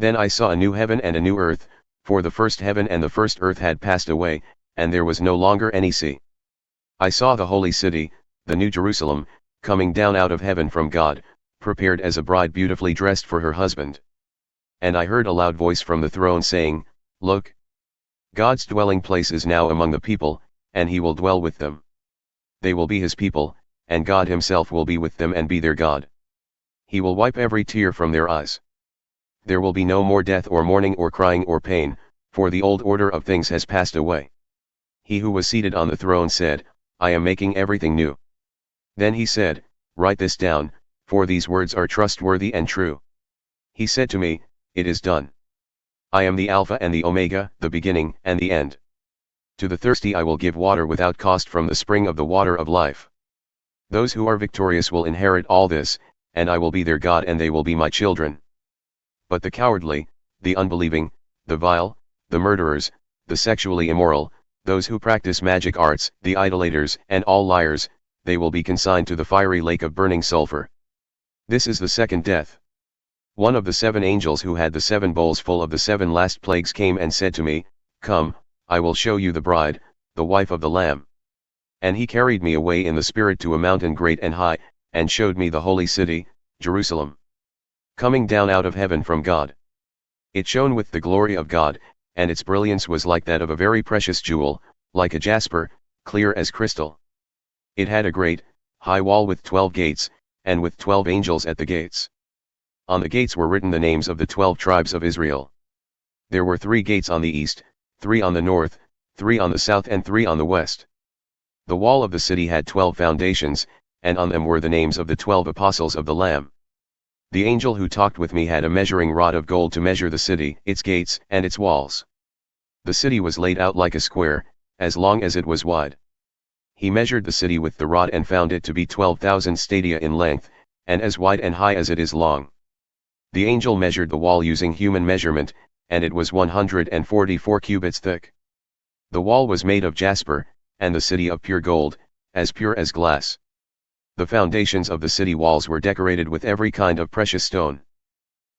Then I saw a new heaven and a new earth, for the first heaven and the first earth had passed away, and there was no longer any sea. I saw the holy city, the new Jerusalem, coming down out of heaven from God, prepared as a bride beautifully dressed for her husband. And I heard a loud voice from the throne saying, Look! God's dwelling place is now among the people, and he will dwell with them. They will be his people, and God himself will be with them and be their God. He will wipe every tear from their eyes. There will be no more death or mourning or crying or pain, for the old order of things has passed away. He who was seated on the throne said, I am making everything new. Then he said, Write this down, for these words are trustworthy and true. He said to me, It is done. I am the Alpha and the Omega, the beginning and the end. To the thirsty I will give water without cost from the spring of the water of life. Those who are victorious will inherit all this, and I will be their God and they will be my children. But the cowardly, the unbelieving, the vile, the murderers, the sexually immoral, those who practice magic arts, the idolaters, and all liars, they will be consigned to the fiery lake of burning sulfur. This is the second death. One of the 7 angels who had the 7 bowls full of the 7 last plagues came and said to me, Come, I will show you the bride, the wife of the Lamb. And he carried me away in the spirit to a mountain great and high, and showed me the holy city, Jerusalem, coming down out of heaven from God. It shone with the glory of God, and its brilliance was like that of a very precious jewel, like a jasper, clear as crystal. It had a great, high wall with 12 gates, and with 12 angels at the gates. On the gates were written the names of the 12 tribes of Israel. There were 3 gates on the east, 3 on the north, 3 on the south and 3 on the west. The wall of the city had 12 foundations, and on them were the names of the 12 apostles of the Lamb. The angel who talked with me had a measuring rod of gold to measure the city, its gates, and its walls. The city was laid out like a square, as long as it was wide. He measured the city with the rod and found it to be 12,000 stadia in length, and as wide and high as it is long. The angel measured the wall using human measurement, and it was 144 cubits thick. The wall was made of jasper, and the city of pure gold, as pure as glass. The foundations of the city walls were decorated with every kind of precious stone.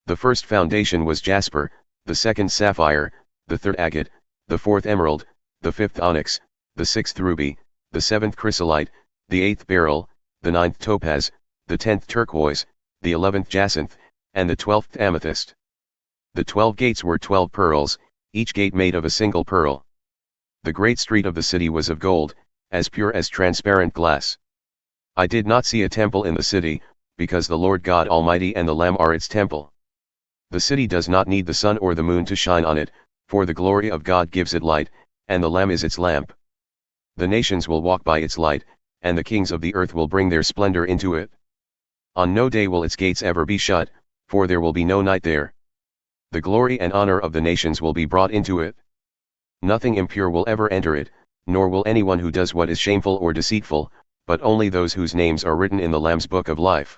The first foundation was jasper, the second sapphire, the third agate, the fourth emerald, the fifth onyx, the sixth ruby, the seventh chrysolite, the eighth beryl, the ninth topaz, the 10th turquoise, the 11th jacinth, and the 12th amethyst. The 12 gates were 12 pearls, each gate made of a single pearl. The great street of the city was of gold, as pure as transparent glass. I did not see a temple in the city, because the Lord God Almighty and the Lamb are its temple. The city does not need the sun or the moon to shine on it, for the glory of God gives it light, and the Lamb is its lamp. The nations will walk by its light, and the kings of the earth will bring their splendor into it. On no day will its gates ever be shut, for there will be no night there. The glory and honor of the nations will be brought into it. Nothing impure will ever enter it, nor will anyone who does what is shameful or deceitful, but only those whose names are written in the Lamb's book of life.